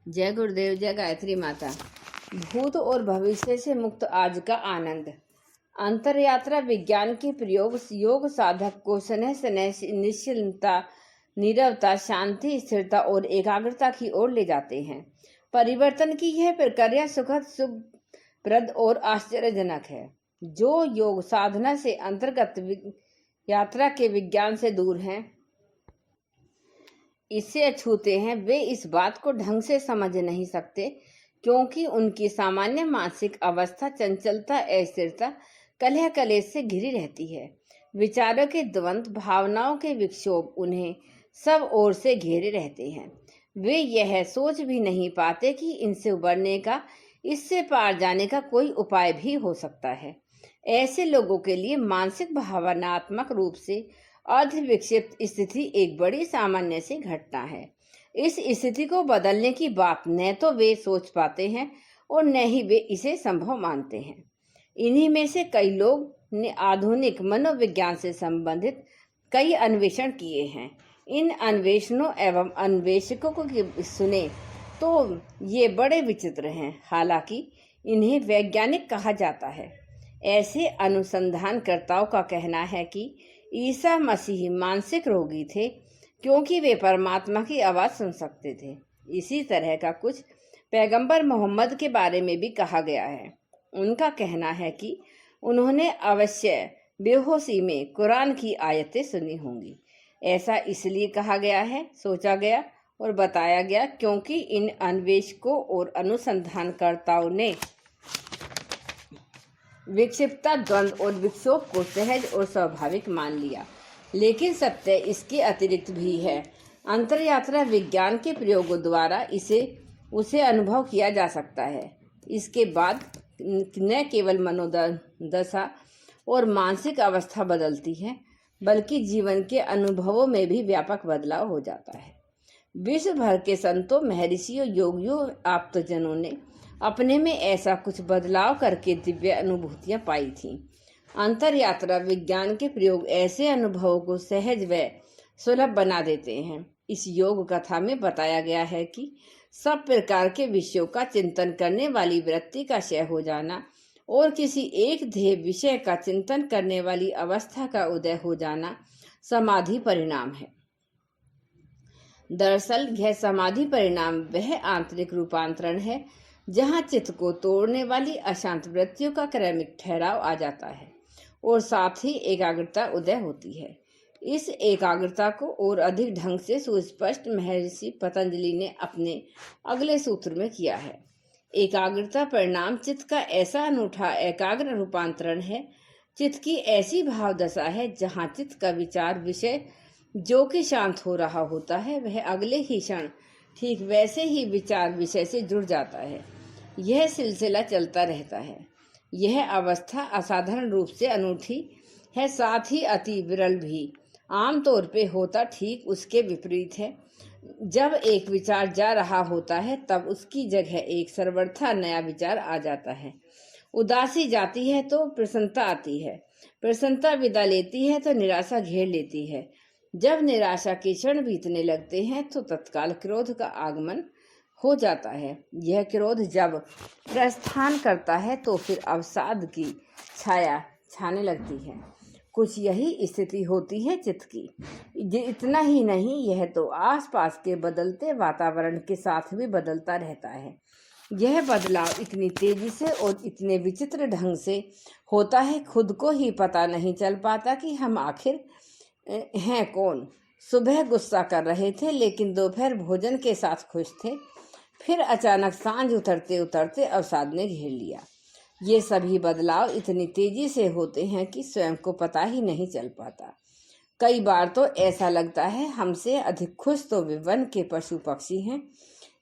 जय गुरुदेव, जय गायत्री माता। भूत और भविष्य से मुक्त आज का आनंद। अंतरयात्रा विज्ञान के प्रयोग योग साधक को स्नेह स्नेह निश्चिंतता, नीरवता, शांति, स्थिरता और एकाग्रता की ओर ले जाते हैं। परिवर्तन की यह प्रक्रिया सुखद, सुखप्रद और आश्चर्यजनक है। जो योग साधना से अंतर्गत यात्रा के विज्ञान से दूर हैं, इससे अछूते हैं, वे इस बात को ढंग से समझ नहीं सकते, क्योंकि उनकी सामान्य मानसिक अवस्था चंचलता, अस्थिरता, कलह कलेश से घिरी रहती है। विचारों के द्वंद्व, भावनाओं के विक्षोभ उन्हें सब ओर से घेरे रहते हैं। वे यह सोच भी नहीं पाते कि इनसे उबरने का, इससे पार जाने का कोई उपाय भी हो सकता है। ऐसे लोगों के लिए मानसिक भावनात्मक रूप से अर्ध विक्षिप्त स्थिति एक बड़ी सामान्य सी घटना है। इस स्थिति को बदलने की बात न तो वे सोच पाते हैं और न ही वे इसे संभव मानते हैं। इन्हीं में से कई लोग ने आधुनिक मनोविज्ञान से संबंधित कई अन्वेषण किए हैं। इन अन्वेषणों एवं अन्वेषकों को सुने तो ये बड़े विचित्र हैं, हालांकि इन्हें वैज्ञानिक कहा जाता है। ऐसे अनुसंधानकर्ताओं का कहना है कि ईसा मसीह मानसिक रोगी थे, क्योंकि वे परमात्मा की आवाज़ सुन सकते थे। इसी तरह का कुछ पैगंबर मोहम्मद के बारे में भी कहा गया है। उनका कहना है कि उन्होंने अवश्य बेहोशी में कुरान की आयतें सुनी होंगी। ऐसा इसलिए कहा गया है, सोचा गया और बताया गया, क्योंकि इन अन्वेषकों और अनुसंधानकर्ताओं ने विक्षिप्तता, द्वंद्व और विक्षोभ को सहज और स्वाभाविक मान लिया। लेकिन सत्य इसके अतिरिक्त भी है। अंतरयात्रा विज्ञान के प्रयोगों द्वारा उसे अनुभव किया जा सकता है। इसके बाद न केवल मनोदशा और मानसिक अवस्था बदलती है, बल्कि जीवन के अनुभवों में भी व्यापक बदलाव हो जाता है। विश्व भर के संतों, महर्षियों, योगियों, आप्तजनों ने अपने में ऐसा कुछ बदलाव करके दिव्य अनुभूतियां पाई थीं। अंतरयात्रा विज्ञान के प्रयोग ऐसे अनुभवों को सहज व सुलभ बना देते हैं। इस योग कथा में बताया गया है कि सब प्रकार के विषयों का चिंतन करने वाली वृत्ति का क्षय हो जाना और किसी एक ध्येय विषय का चिंतन करने वाली अवस्था का उदय हो जाना समाधि परिणाम है। दरअसल यह समाधि परिणाम वह आंतरिक रूपांतरण है जहाँ चित्त को तोड़ने वाली अशांत वृत्तियों का क्रमिक ठहराव आ जाता है और साथ ही एकाग्रता उदय होती है। इस एकाग्रता को और अधिक ढंग से सुस्पष्ट महर्षि पतंजलि ने अपने अगले सूत्र में किया है। एकाग्रता परिणाम चित्त का ऐसा अनूठा एकाग्र रूपांतरण है। चित्त की ऐसी भाव दशा है जहाँ चित्त का विचार विषय जो कि शांत हो रहा होता है, वह अगले ही क्षण ठीक वैसे ही विचार विषय से जुड़ जाता है। यह सिलसिला चलता रहता है। यह अवस्था असाधारण रूप से अनूठी है, साथ ही अति विरल भी। आमतौर पे होता ठीक उसके विपरीत है। जब एक विचार जा रहा होता है, तब उसकी जगह एक सर्वथा नया विचार आ जाता है। उदासी जाती है तो प्रसन्नता आती है। प्रसन्नता विदा लेती है तो निराशा घेर लेती है। जब निराशा के क्षण बीतने लगते हैं तो तत्काल क्रोध का आगमन हो जाता है। यह क्रोध जब प्रस्थान करता है तो फिर अवसाद की छाया छाने लगती है। कुछ यही स्थिति होती है चित्त की। इतना ही नहीं, यह तो आसपास के बदलते वातावरण के साथ भी बदलता रहता है। यह बदलाव इतनी तेजी से और इतने विचित्र ढंग से होता है, खुद को ही पता नहीं चल पाता कि हम आखिर हैं कौन। सुबह गुस्सा कर रहे थे, लेकिन दोपहर भोजन के साथ खुश थे। फिर अचानक सांझ उतरते उतरते अवसाद ने घेर लिया। ये सभी बदलाव इतनी तेजी से होते हैं कि स्वयं को पता ही नहीं चल पाता। कई बार तो ऐसा लगता है हमसे अधिक खुश तो वे वन के पशु पक्षी हैं।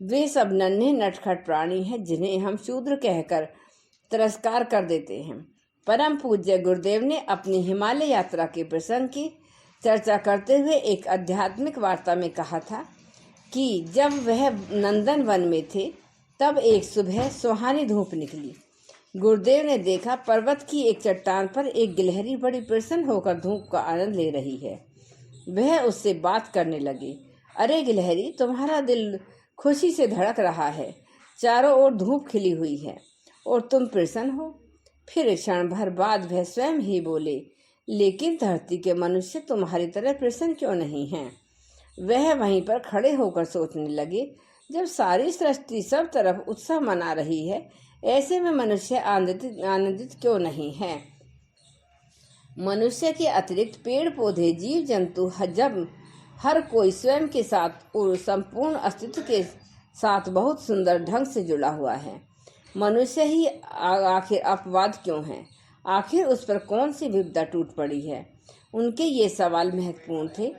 वे सब नन्हे नटखट प्राणी हैं जिन्हें हम शूद्र कहकर तिरस्कार कर देते हैं। परम पूज्य गुरुदेव ने अपनी हिमालय यात्रा के प्रसंग की चर्चा करते हुए एक आध्यात्मिक वार्ता में कहा था कि जब वह नंदन वन में थे, तब एक सुबह सुहानी धूप निकली। गुरुदेव ने देखा पर्वत की एक चट्टान पर एक गिलहरी बड़ी प्रसन्न होकर धूप का आनंद ले रही है। वह उससे बात करने लगे। अरे गिलहरी, तुम्हारा दिल खुशी से धड़क रहा है, चारों ओर धूप खिली हुई है और तुम प्रसन्न हो। फिर क्षण भर बाद वह स्वयं ही बोले, लेकिन धरती के मनुष्य तुम्हारी तरह प्रसन्न क्यों नहीं हैं? वह वहीं पर खड़े होकर सोचने लगे, जब सारी सृष्टि सब तरफ उत्सव मना रही है, ऐसे में मनुष्य आनंदित क्यों नहीं है? मनुष्य के अतिरिक्त पेड़ पौधे, जीव जंतु, जब हर कोई स्वयं के साथ और संपूर्ण अस्तित्व के साथ बहुत सुंदर ढंग से जुड़ा हुआ है, मनुष्य ही आखिर अपवाद क्यों है? आखिर उस पर कौन सी विपदा टूट पड़ी है? उनके ये सवाल महत्वपूर्ण थे।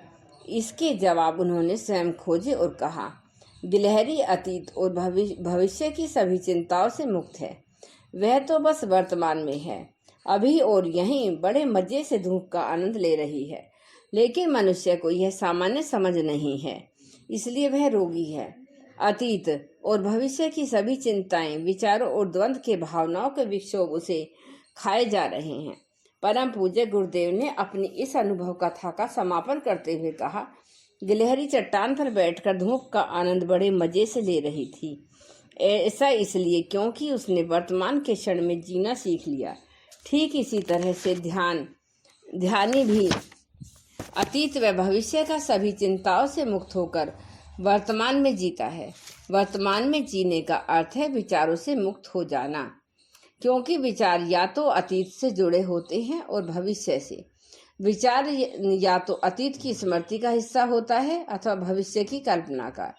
इसके जवाब उन्होंने स्वयं खोजे और कहा, गिलहरी अतीत और भविष्य की सभी चिंताओं से मुक्त है। वह तो बस वर्तमान में है, अभी और यहीं बड़े मजे से धूप का आनंद ले रही है। लेकिन मनुष्य को यह सामान्य समझ नहीं है, इसलिए वह रोगी है। अतीत और भविष्य की सभी चिंताएं, विचारों और द्वंद्व के भावनाओं के विक्षोभ उसे खाए जा रहे हैं। परम पूज्य गुरुदेव ने अपनी इस अनुभव कथा का समापन करते हुए कहा, गिलहरी चट्टान पर बैठकर धूप का आनंद बड़े मजे से ले रही थी। ऐसा इसलिए क्योंकि उसने वर्तमान के क्षण में जीना सीख लिया। ठीक इसी तरह से ध्यानी भी अतीत व भविष्य का सभी चिंताओं से मुक्त होकर वर्तमान में जीता है। वर्तमान में जीने का अर्थ है विचारों से मुक्त हो जाना, क्योंकि विचार या तो अतीत से जुड़े होते हैं और भविष्य से। विचार या तो अतीत की स्मृति का हिस्सा होता है अथवा भविष्य की कल्पना का।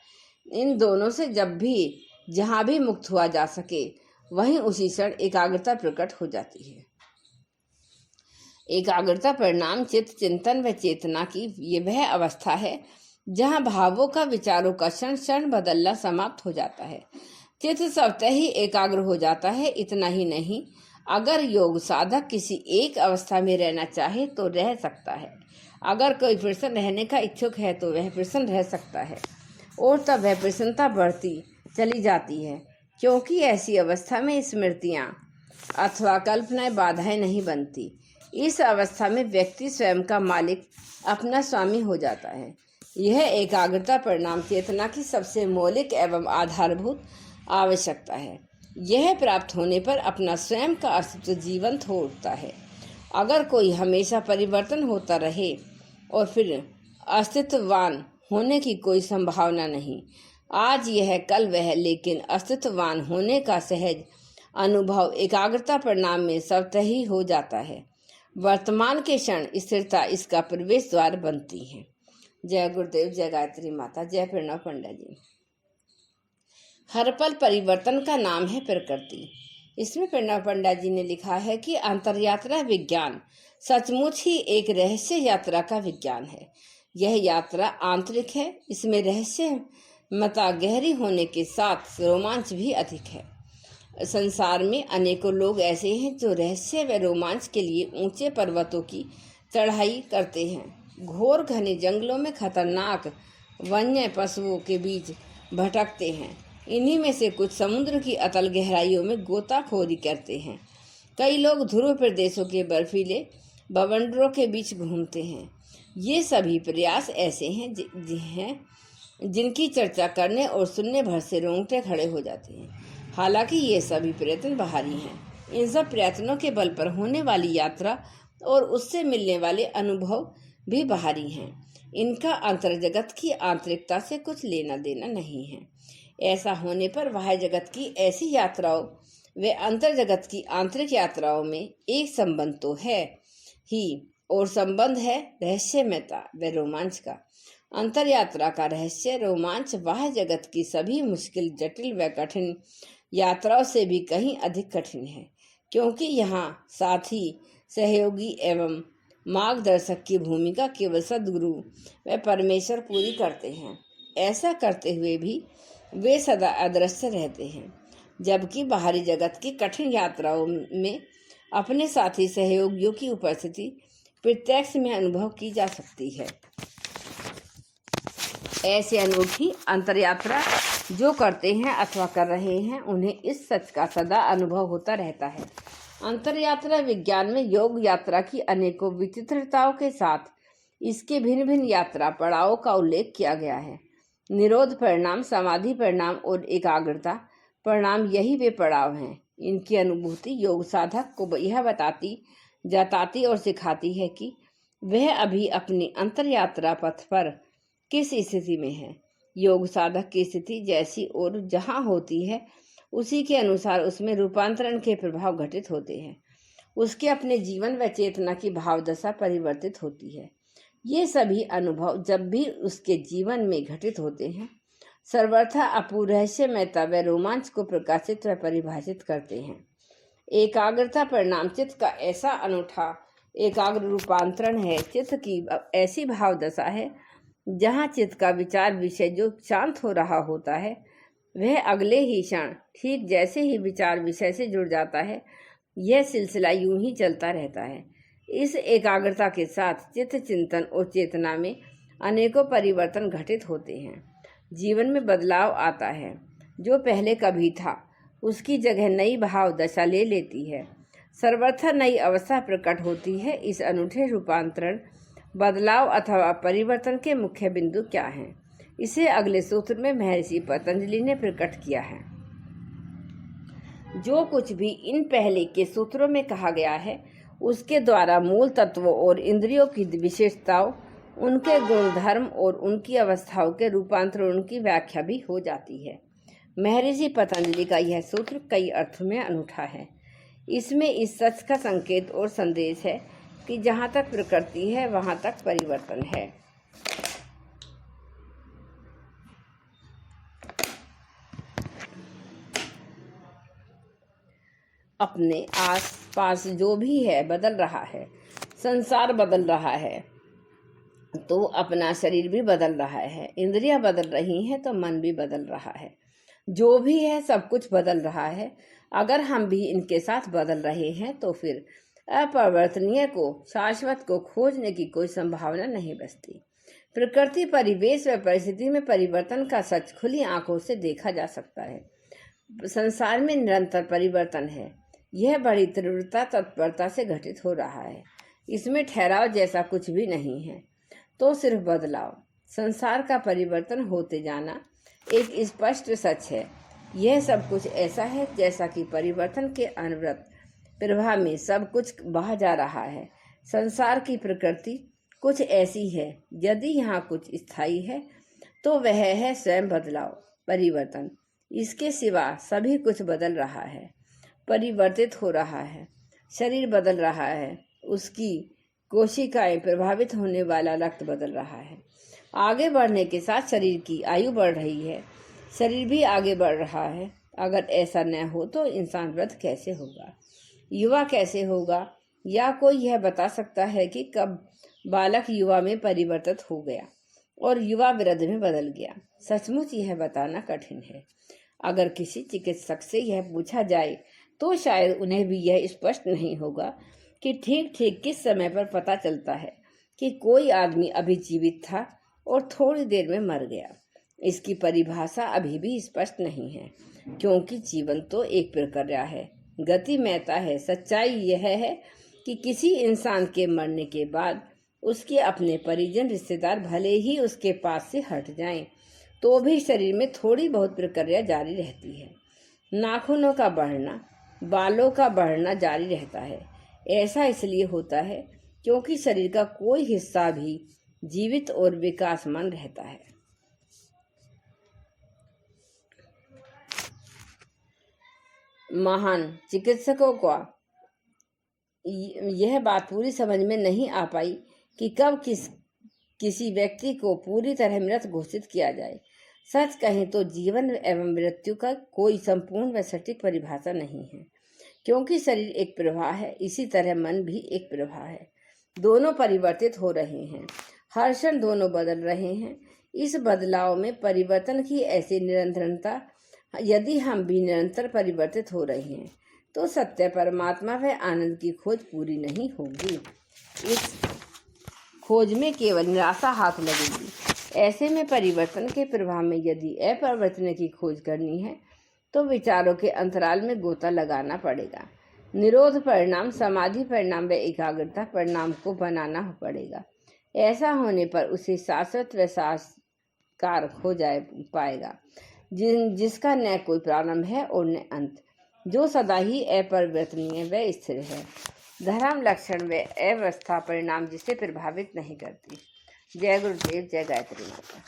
इन दोनों से जब भी जहां भी मुक्त हुआ जा सके, वहीं उसी क्षण एकाग्रता प्रकट हो जाती है। एकाग्रता परिणाम चित्त, चिंतन व चेतना की ये वह अवस्था है जहां भावों का, विचारों का क्षण क्षण बदलना समाप्त हो जाता है। चित्त स्वतः ही एकाग्र हो जाता है। इतना ही नहीं, अगर योग साधक किसी एक अवस्था में रहना चाहे तो रह सकता है। अगर कोई प्रसन्न रहने का इच्छुक है तो वह प्रसन्न रह सकता है, और तब वह प्रसन्नता बढ़ती चली जाती है, क्योंकि ऐसी अवस्था में स्मृतियां अथवा कल्पनाएं बाधाएं नहीं बनती। इस अवस्था में व्यक्ति स्वयं का मालिक, अपना स्वामी हो जाता है। यह एकाग्रता परिणाम चेतना की सबसे मौलिक एवं आधारभूत आवश्यकता है। यह प्राप्त होने पर अपना स्वयं का अस्तित्व जीवंत हो उठता है। अगर कोई हमेशा परिवर्तन होता रहे और फिर अस्तित्ववान होने की कोई संभावना नहीं। आज यह कल वह, लेकिन अस्तित्ववान होने का सहज अनुभव एकाग्रता परिणाम में स्वतः ही हो जाता है। वर्तमान के क्षण स्थिरता इसका प्रवेश द्वार बनती है। जय गुरुदेव, जय गायत्री माता, जय प्रणव पंडा जी। हर पल परिवर्तन का नाम है प्रकृति। इसमें प्रणव पंडा जी ने लिखा है कि अंतरयात्रा विज्ञान सचमुच ही एक रहस्य यात्रा का विज्ञान है। यह यात्रा आंतरिक है। इसमें रहस्य मता गहरी होने के साथ रोमांच भी अधिक है। संसार में अनेकों लोग ऐसे हैं जो रहस्य व रोमांच के लिए ऊंचे पर्वतों की चढ़ाई करते हैं, घोर घने जंगलों में खतरनाक वन्य पशुओं के बीच भटकते हैं। इन्हीं में से कुछ समुद्र की अतल गहराइयों में गोताखोरी करते हैं। कई लोग ध्रुव प्रदेशों के बर्फीले बवंडरों के बीच घूमते हैं। ये सभी प्रयास ऐसे हैं जिनकी चर्चा करने और सुनने भर से रोंगटे खड़े हो जाते हैं। हालांकि ये सभी प्रयत्न बाहरी हैं। इन सब प्रयत्नों के बल पर होने वाली यात्रा और उससे मिलने वाले अनुभव भी बाहरी हैं। इनका अंतर्जगत की आंतरिकता से कुछ लेना देना नहीं है। ऐसा होने पर बाह्य जगत की ऐसी यात्राओं व अंतर्जगत की आंतरिक यात्राओं में एक संबंध तो है ही, और संबंध है रहस्यमयता व रोमांच का। अंतर यात्रा का रहस्य रोमांच बाह्य जगत की सभी मुश्किल, जटिल व कठिन यात्राओं से भी कहीं अधिक कठिन है, क्योंकि यहाँ साथी, सहयोगी एवं मार्गदर्शक की भूमिका केवल सद्गुरु व परमेश्वर पूरी करते हैं। ऐसा करते हुए भी वे सदा अदृश्य रहते हैं, जबकि बाहरी जगत की कठिन यात्राओं में अपने साथी सहयोगियों की उपस्थिति प्रत्यक्ष में अनुभव की जा सकती है। ऐसे अनूठी अंतरयात्रा जो करते हैं अथवा कर रहे हैं, उन्हें इस सच का सदा अनुभव होता रहता है। अंतरयात्रा विज्ञान में योग यात्रा की अनेकों विचित्रताओं के साथ इसके भिन्न भिन्न यात्रा पड़ावों का उल्लेख किया गया है। निरोध परिणाम, समाधि परिणाम और एकाग्रता परिणाम, यही वे पड़ाव हैं। इनकी अनुभूति योग साधक को यह जताती और सिखाती है कि वह अभी अपनी अंतर यात्रा पथ पर किस स्थिति में है। योग साधक की स्थिति जैसी और जहाँ होती है, उसी के अनुसार उसमें रूपांतरण के प्रभाव घटित होते हैं। उसके अपने जीवन व चेतना की भाव दशा परिवर्तित होती है। ये सभी अनुभव जब भी उसके जीवन में घटित होते हैं, सर्वथा अपूर्वहस्यमयता व रोमांच को प्रकाशित व परिभाषित करते हैं। एकाग्रता परिणाम चित्त का ऐसा अनूठा एकाग्र रूपांतरण है। चित्त की ऐसी भाव दशा है जहाँ चित्त का विचार विषय जो शांत हो रहा होता है, वह अगले ही क्षण ठीक जैसे ही विचार विषय से जुड़ जाता है, यह सिलसिला यूं ही चलता रहता है। इस एकाग्रता के साथ चित्त चिंतन और चेतना में अनेकों परिवर्तन घटित होते हैं। जीवन में बदलाव आता है। जो पहले कभी था उसकी जगह नई भाव दशा ले लेती है। सर्वथा नई अवस्था प्रकट होती है। इस अनूठे रूपांतरण, बदलाव अथवा परिवर्तन के मुख्य बिंदु क्या हैं, इसे अगले सूत्र में महर्षि पतंजलि ने प्रकट किया है। जो कुछ भी इन पहले के सूत्रों में कहा गया है, उसके द्वारा मूल तत्वों और इंद्रियों की विशेषताओं, उनके गुणधर्म और उनकी अवस्थाओं के रूपांतरण की व्याख्या भी हो जाती है। महर्षि पतंजलि का यह सूत्र कई अर्थों में अनूठा है। इसमें इस सच का संकेत और संदेश है कि जहाँ तक प्रकृति है वहाँ तक परिवर्तन है। अपने आस पास जो भी है बदल रहा है। संसार बदल रहा है तो अपना शरीर भी बदल रहा है, इंद्रियां बदल रही हैं तो मन भी बदल रहा है। जो भी है सब कुछ बदल रहा है। अगर हम भी इनके साथ बदल रहे हैं तो फिर अपरिवर्तनीय को, शाश्वत को खोजने की कोई संभावना नहीं बचती। प्रकृति, परिवेश व परिस्थिति में परिवर्तन का सच खुली आंखों से देखा जा सकता है। संसार में निरंतर परिवर्तन है। यह बड़ी तीव्रता, तत्परता से घटित हो रहा है। इसमें ठहराव जैसा कुछ भी नहीं है, तो सिर्फ बदलाव। संसार का परिवर्तन होते जाना एक स्पष्ट सच है। यह सब कुछ ऐसा है जैसा कि परिवर्तन के अनवरत प्रवाह में सब कुछ बहा जा रहा है। संसार की प्रकृति कुछ ऐसी है। यदि यहाँ कुछ स्थायी है तो वह है स्वयं बदलाव, परिवर्तन। इसके सिवा सभी कुछ बदल रहा है, परिवर्तित हो रहा है। शरीर बदल रहा है, उसकी कोशिकाएं, प्रभावित होने वाला रक्त बदल रहा है। आगे बढ़ने के साथ शरीर की आयु बढ़ रही है, शरीर भी आगे बढ़ रहा है। अगर ऐसा न हो तो इंसान वृद्ध कैसे होगा, युवा कैसे होगा? या कोई यह बता सकता है कि कब बालक युवा में परिवर्तित हो गया और युवा वृद्ध में बदल गया? सचमुच यह बताना कठिन है। अगर किसी चिकित्सक से यह पूछा जाए तो शायद उन्हें भी यह स्पष्ट नहीं होगा कि ठीक ठीक किस समय पर पता चलता है कि कोई आदमी अभी जीवित था और थोड़ी देर में मर गया। इसकी परिभाषा अभी भी स्पष्ट नहीं है, क्योंकि जीवन तो एक प्रक्रिया है, गतिमयता है। सच्चाई यह है कि किसी इंसान के मरने के बाद उसके अपने परिजन, रिश्तेदार भले ही उसके पास से हट जाएं, तो भी शरीर में थोड़ी बहुत प्रक्रिया जारी रहती है। नाखूनों का बढ़ना, बालों का बढ़ना जारी रहता है। ऐसा इसलिए होता है क्योंकि शरीर का कोई हिस्सा भी जीवित और विकासमान रहता है। महान चिकित्सकों को यह बात पूरी समझ में नहीं आ पाई कि कब किसी व्यक्ति को पूरी तरह मृत घोषित किया जाए। सच कहें तो जीवन एवं मृत्यु का कोई संपूर्ण व सटीक परिभाषा नहीं है, क्योंकि शरीर एक प्रवाह है, इसी तरह मन भी एक प्रवाह है। दोनों परिवर्तित हो रहे हैं, हर क्षण दोनों बदल रहे हैं। इस बदलाव में परिवर्तन की ऐसी निरंतरता, यदि हम भी निरंतर परिवर्तित हो रहे हैं तो सत्य, परमात्मा व आनंद की खोज पूरी नहीं होगी। इस खोज में केवल निराशा हाथ लगेगी। ऐसे में परिवर्तन के प्रभाव में यदि अपरिवर्तन की खोज करनी है तो विचारों के अंतराल में गोता लगाना पड़ेगा। निरोध परिणाम, समाधि परिणाम व एकाग्रता परिणाम को बनाना पड़ेगा। ऐसा होने पर उसे शाश्वत व कारक हो जाए पाएगा, जिसका न कोई प्रारंभ है और न अंत, जो सदा ही अपरिवर्तनीय व स्थिर है। धर्म लक्षण व अवस्था परिणाम जिसे प्रभावित नहीं करती। जय गुरुदेव, जय गायत्री माता।